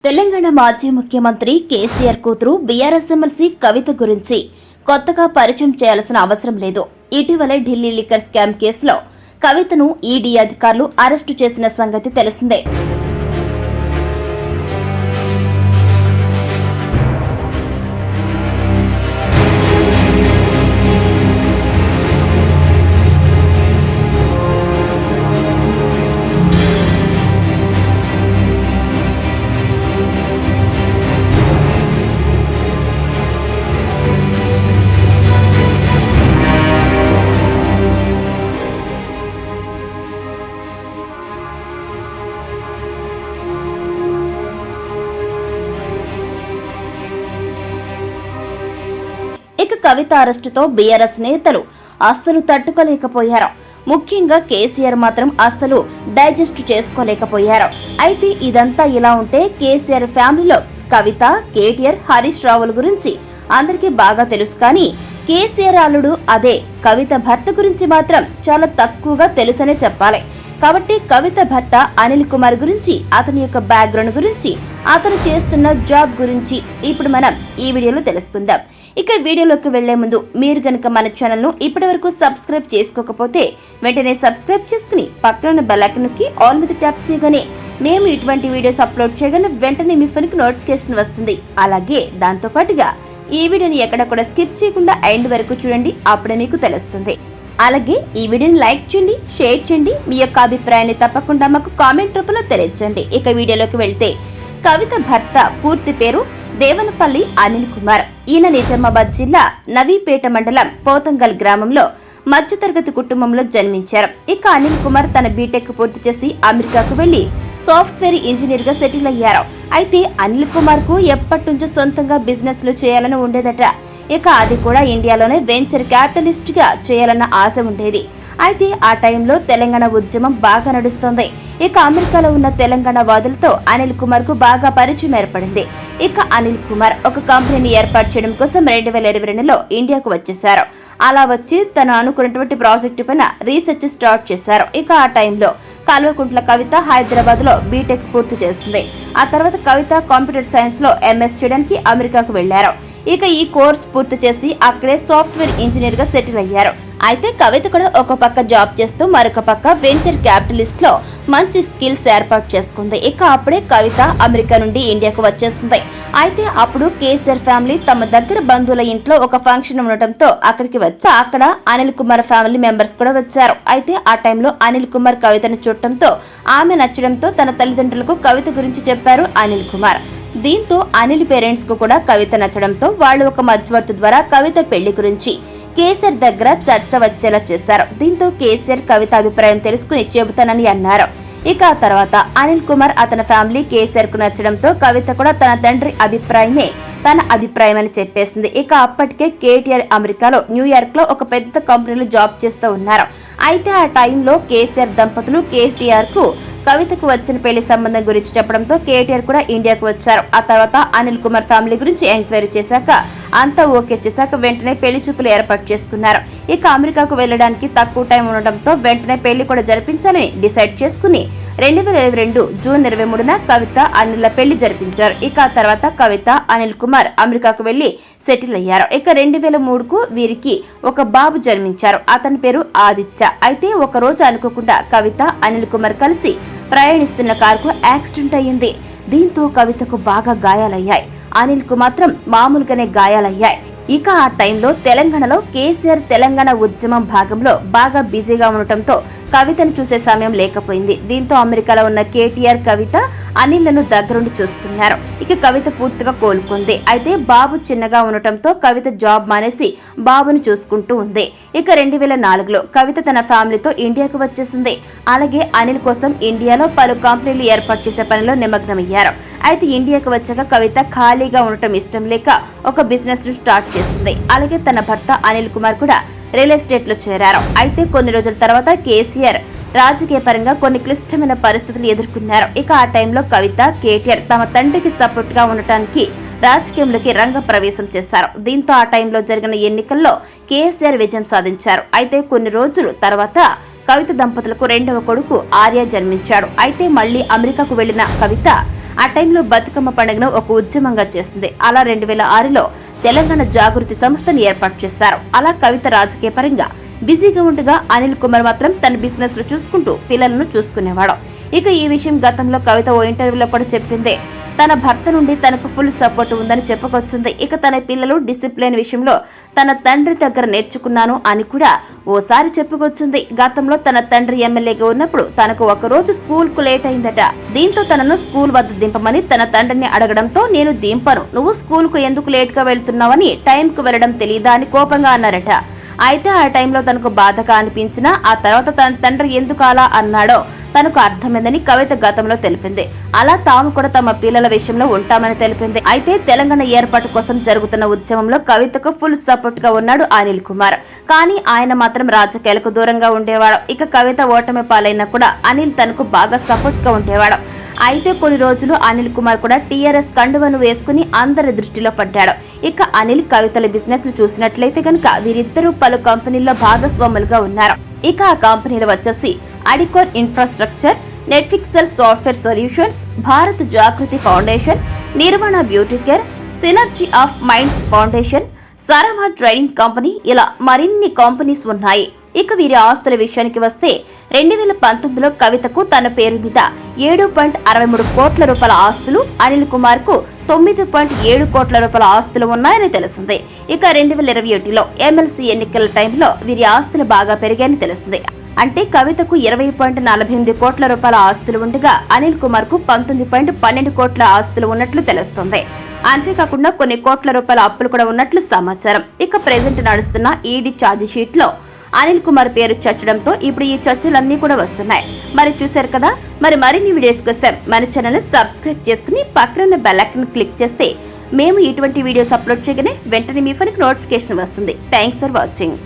తెలంగాణ మాజీ ముఖ్యమంత్రి కేసీఆర్ కూతురు బీఆర్ఎస్ ఎమ్మెల్సీ కవిత గురించి కొత్తగా పరిచయం చేయాల్సిన అవసరం లేదు. ఇటీవలే ఢిల్లీ లిక్కర్ స్కామ్ కేసులో కవితను ఈడీ అధికారులు అరెస్టు చేసిన సంగతి తెలిసిందే. ఇక కవిత అరెస్టుతో బీఆర్ఎస్ నేతలు అస్సలు తట్టుకోలేకపోయారు. ముఖ్యంగా కేసీఆర్ మాత్రం అస్సలు డైజెస్ట్ చేసుకోలేకపోయారు. అయితే ఇదంతా ఇలా ఉంటే కేసీఆర్ ఫ్యామిలీలో కవిత, కేటీఆర్, హరీష్ రావుల గురించి అందరికీ బాగా తెలుసు. కానీ కేసీఆర్ అల్లుడు అదే కవిత భర్త గురించి మాత్రం చాలా తక్కువగా తెలుసనే చెప్పాలి. కాబట్టి కవిత భర్త అనిల్ కుమార్ గురించి, అతని యొక్క బ్యాక్గ్రౌండ్ గురించి, అతను చేస్తున్న జాబ్ గురించి ఇప్పుడు మనం ఈ వీడియోలో తెలుసుకుందాం. ఇక వీడియోలోకి వెళ్లే ముందు మీరు గనుక మన ఛానల్ ను ఇప్పటివరకు సబ్స్క్రైబ్ చేసుకోకపోతే వెంటనే సబ్స్క్రైబ్ చేసుకుని పక్కన బెల్ ఐకాన్ నొక్కి ఆల్ మీద ట్యాప్ చేయగానే మేము ఇటువంటి వీడియోస్ అప్లోడ్ చేయగానే వెంటనే మీ ఫోన్కి నోటిఫికేషన్ వస్తుంది. అలాగే దాంతో పాటుగా ఈ వీడియోని ఎక్కడ కూడా స్కిప్ చేయకుండా ఎండ్ వరకు చూడండి, అప్పుడే మీకు తెలుస్తుంది. అలాగే ఈ వీడియోని లైక్ చేయండి, షేర్ చేయండి, మీ యొక్క అభిప్రాయాన్ని తప్పకుండా మాకు కామెంట్ రూపంలో తెలియజేయండి. ఇక వీడియోలోకి వెళ్తే కవిత భర్త పూర్తి పేరు దేవనపల్లి అనిల్ కుమార్. ఈయన నిజామాబాద్ జిల్లా నవీపేట మండలం పోతంగల్ గ్రామంలో మధ్యతరగతి కుటుంబంలో జన్మించారు. ఇక అనిల్ కుమార్ తన బీటెక్ పూర్తి చేసి అమెరికాకు వెళ్లి సాఫ్ట్వేర్ ఇంజనీర్ గా సెటిల్ అయ్యారు. అయితే అనిల్ కుమార్ కు ఎప్పటి నుంచో సొంతంగా బిజినెస్ లు చేయాలని ఉండేదట. ఇక అది కూడా ఇండియాలోనే వెంచర్ క్యాపిటలిస్ట్ గా చేయాలన్న ఆశ ఉండేది. అయితే ఆ టైంలో తెలంగాణ ఉద్యమం బాగా నడుస్తోంది. ఇక అమెరికాలో ఉన్న తెలంగాణ వాదులతో అనిల్ కుమార్ కు బాగా పరిచయం ఏర్పడింది. ఇక అనిల్ కుమార్ ఒక కంపెనీని ఏర్పాటు చేయడం కోసం 2022లో ఇండియాకు వచ్చేశారు. అలా వచ్చి తను అనుకున్నటువంటి ప్రాజెక్టు పైన రీసెర్చ్ స్టార్ట్ చేశారు. ఇక ఆ టైంలో కల్వకుంట్ల కవిత హైదరాబాద్ లో బీటెక్ పూర్తి చేస్తుంది. ఆ తర్వాత కవిత కంప్యూటర్ సైన్స్ లో ఎంఎస్ చేయడానికి అమెరికాకు వెళ్లారు. ఇక ఈ కోర్స్ పూర్తి చేసి అక్కడే సాఫ్ట్వేర్ ఇంజనీర్ గా సెటిల్ అయ్యారు. అయితే కవిత కూడా ఒక పక్క జాబ్ చేస్తూ మరొక పక్క వెంచర్ క్యాపిటలిస్ట్ లో మంచి స్కిల్స్ ఏర్పాటు చేసుకుంది. ఇక అప్పుడే కవిత అమెరికా నుండి ఇండియాకు వచ్చేస్తుంది. అయితే అప్పుడు కేసీఆర్ ఫ్యామిలీ తమ దగ్గర బంధువుల ఇంట్లో ఒక ఫంక్షన్ ఉండటంతో అక్కడికి వచ్చి అక్కడ అనిల్ కుమార్ ఫ్యామిలీ మెంబర్స్ కూడా వచ్చారు. అయితే ఆ టైంలో అనిల్ కుమార్ కవితను చూడటంతో ఆమె నచ్చడంతో తన తల్లిదండ్రులకు కవిత గురించి చెప్పారు అనిల్ కుమార్. దీంతో అనిల్ పేరెంట్స్ కు కూడా కవిత నచ్చడంతో వాళ్ళు ఒక మధ్యవర్తి ద్వారా కవిత పెళ్లి గురించి కేసీఆర్ దగ్గర చర్చ వచ్చేలా చేశారు. దీంతో కేసీఆర్ కవిత అభిప్రాయం తెలుసుకుని చెబుతానని అన్నారు. ఇక ఆ తర్వాత అనిల్ కుమార్ అతని ఫ్యామిలీ కేసీఆర్ కు నచ్చడంతో కవిత కూడా తన తండ్రి అభిప్రాయమే తన అభిప్రాయం అని చెప్పేసింది. ఇక అప్పటికే కేటీఆర్ అమెరికాలో న్యూయార్క్ లో ఒక పెద్ద కంపెనీలో జాబ్ చేస్తూ ఉన్నారు. అయితే ఆ టైంలో కేసీఆర్ దంపతులు కేటీఆర్ కు కవితకు వచ్చిన పెళ్లి సంబంధం గురించి చెప్పడంతో కేటీఆర్ కూడా ఇండియాకు వచ్చారు. ఆ తర్వాత అనిల్ కుమార్ ఫ్యామిలీ గురించి ఎంక్వైరీ చేశాక అంతా ఓకే చేశాక వెంటనే పెళ్లి చూపులు ఏర్పాటు చేసుకున్నారు. ఇక అమెరికాకు వెళ్లడానికి తక్కువ టైం ఉండడంతో వెంటనే పెళ్లి కూడా జరిపించాలని డిసైడ్ చేసుకుని 2022 జూన్ 23న కవిత అనిల్ పెళ్లి జరిపించారు. ఇక ఆ తర్వాత కవిత అనిల్ కుమార్ అమెరికాకు వెళ్లి సెటిల్ అయ్యారు. ఇక 2003కు వీరికి ఒక బాబు జన్మించారు. అతని పేరు ఆదిత్య. అయితే ఒక రోజు అనుకోకుండా కవిత అనిల్ కుమార్ కలిసి ప్రయాణిస్తున్న కారుకు యాక్సిడెంట్ అయ్యింది. దీంతో కవితకు బాగా గాయాలయ్యాయి. అనిల్ కు మాత్రం మామూలుగానే గాయాలయ్యాయి. ఇక ఆ టైంలో తెలంగాణలో కేసీఆర్ తెలంగాణ ఉద్యమం భాగంలో బాగా బిజీగా ఉండటంతో కవితను చూసే సమయం లేకపోయింది. దీంతో అమెరికాలో ఉన్న కేటీఆర్ కవిత అనిల్లను దగ్గరుండి చూసుకున్నారు. ఇక కవిత పూర్తిగా కోలుకుంది. అయితే బాబు చిన్నగా ఉండటంతో కవిత జాబ్ మానేసి బాబును చూసుకుంటూ ఉంది. ఇక 2004లో కవిత తన ఫ్యామిలీతో ఇండియాకు వచ్చేసింది. అలాగే అనిల్ కోసం ఇండియాలో పలు కంపెనీలు ఏర్పాటు చేసే పనిలో నిమగ్నమయ్యారు. అయితే ఇండియాకు వచ్చాక కవిత ఖాళీగా ఉండటం ఇష్టం లేక ఒక బిజినెస్ ను స్టార్ట్ చేసింది. అలాగే తన భర్త అనిల్ కుమార్ కూడా రియల్ ఎస్టేట్ లో చేరారు. అయితే కొన్ని రోజుల తర్వాత కేసీఆర్ రాజకీయ పరంగా కొన్ని క్లిష్టమైన పరిస్థితులు ఎదుర్కొన్నారు. ఇక ఆ టైంలో కవిత, కేటీఆర్ తమ తండ్రికి సపోర్ట్ గా ఉండటానికి రాజకీయంలోకి రంగ ప్రవేశం చేశారు. దీంతో ఆ టైంలో జరిగిన ఎన్నికల్లో కేసీఆర్ విజయం సాధించారు. అయితే కొన్ని రోజుల తర్వాత కవిత దంపతులకు రెండవ కొడుకు ఆర్య జన్మించాడు. అయితే మళ్లీ అమెరికాకు వెళ్లిన కవిత ఆ టైంలో బతుకమ్మ పండుగను ఒక ఉద్యమంగా చేసింది. అలా 2006లో తెలంగాణ జాగృతి సంస్థను ఏర్పాటు చేశారు. అలా కవిత రాజకీయ పరంగా బిజీగా ఉండగా అనిల్ కుమార్ మాత్రం తన బిజినెస్ లో చూసుకుంటూ పిల్లలను చూసుకునేవాడు. ఇక ఈ విషయం గతంలో కవిత ఓ ఇంటర్వ్యూలో కూడా చెప్పింది. తన భర్త నుండి తనకు ఫుల్ సపోర్ట్ ఉందని చెప్పుకొచ్చింది. ఇక తన పిల్లలు డిసిప్లిన్ విషయంలో తన తండ్రి దగ్గర నేర్చుకున్నాను అని కూడా ఓసారి చెప్పుకొచ్చింది. గతంలో తన తండ్రి ఎమ్మెల్యేగా ఉన్నప్పుడు తనకు ఒకరోజు స్కూల్ కు లేట్ అయిందట. దీంతో తనను స్కూల్ వద్ద దింపమని తన తండ్రిని అడగడంతో నేను దింపను, నువ్వు స్కూల్ కు ఎందుకు లేట్ గా వెళ్తున్నావని టైంకు వెళ్లడం తెలీదా అని కోపంగా అన్నారట. అయితే ఆ టైంలో తనకు బాధగా అనిపించినా ఆ తర్వాత తన తండ్రి ఎందుకు అలా అన్నాడో తనకు అర్థమైందని కవిత గతంలో తెలిపింది. అలా తాము కూడా తమ పిల్లల విషయంలో ఉంటామని తెలిపింది. అయితే తెలంగాణ ఏర్పాటు కోసం జరుగుతున్న ఉద్యమంలో కవితకు ఫుల్ సపోర్ట్ గా ఉన్నాడు అనిల్ కుమార్. కానీ ఆయన మాత్రం రాజకీయాలకు దూరంగా ఉండేవాడు. ఇక కవిత ఓటమి పాలైనా కూడా అనిల్ తనకు బాగా సపోర్ట్ గా ఉండేవాడు. అయితే కొన్ని రోజులు అనిల్ కుమార్ కూడా టీఆర్ఎస్ కండువను వేసుకుని అందరి దృష్టిలో పడ్డాడు. ఇక అనిల్ కవితల బిజినెస్ ను చూసినట్లయితే కనుక వీరిద్దరూ పలు కంపెనీల్లో భాగస్వాములుగా ఉన్నారు. ఇక ఆ కంపెనీలు వచ్చేసి అడికోర్ ఇన్ఫ్రాస్ట్రక్చర్, నెట్ఫిక్సెల్ software solutions, Bharat Jagruti foundation, Nirvana beauty care, synergy of minds foundation, సరమా ట్రైనింగ్ కంపెనీ, ఇలా మరిన్ని కంపెనీస్ ఉన్నాయి. ఇక వీరి ఆస్తుల విషయానికి వస్తే 2019లో కవితకు తన పేరు మీద 7.63 కోట్ల రూపాయల ఆస్తులు, అనిల్ కుమార్ కు 9.7 కోట్ల రూపాయల ఆస్తులు ఉన్నాయని తెలిసింది. ఇక 2021లో ఎమ్మెల్సీ ఎన్నికల టైంలో వీరి ఆస్తులు బాగా పెరిగాయని తెలిసింది. అంటే కవితకు 20.48 కోట్ల రూపాయల ఆస్తులు ఉండగా అనిల్ కుమార్ కు 19.12 కోట్ల ఆస్తులు ఉన్నట్లు తెలుస్తుంది. అంతేకాకుండా కొన్ని కోట్ల రూపాయల అప్పులు కూడా ఉన్నట్లు సమాచారం. ఇక ప్రెజెంట్ నడుస్తున్న ఈడీ ఛార్జ్ షీట్ లో అనిల్ కుమార్ పేరు చర్చడంతో ఇప్పుడు ఈ చర్చలన్నీ కూడా వస్తున్నాయి. మరి చూశారు కదా, మరిన్ని వీడియోస్ కోసం మన ఛానల్ ని సబ్స్క్రైబ్ చేసుకుని పక్కన బెల్ ఐకాన్ క్లిక్ చేస్తే మేము ఇటువంటి వీడియోస్ అప్లోడ్ చేయగానే వెంటనే మీ ఫోన్కి నోటిఫికేషన్ వస్తుంది. Thanks for watching.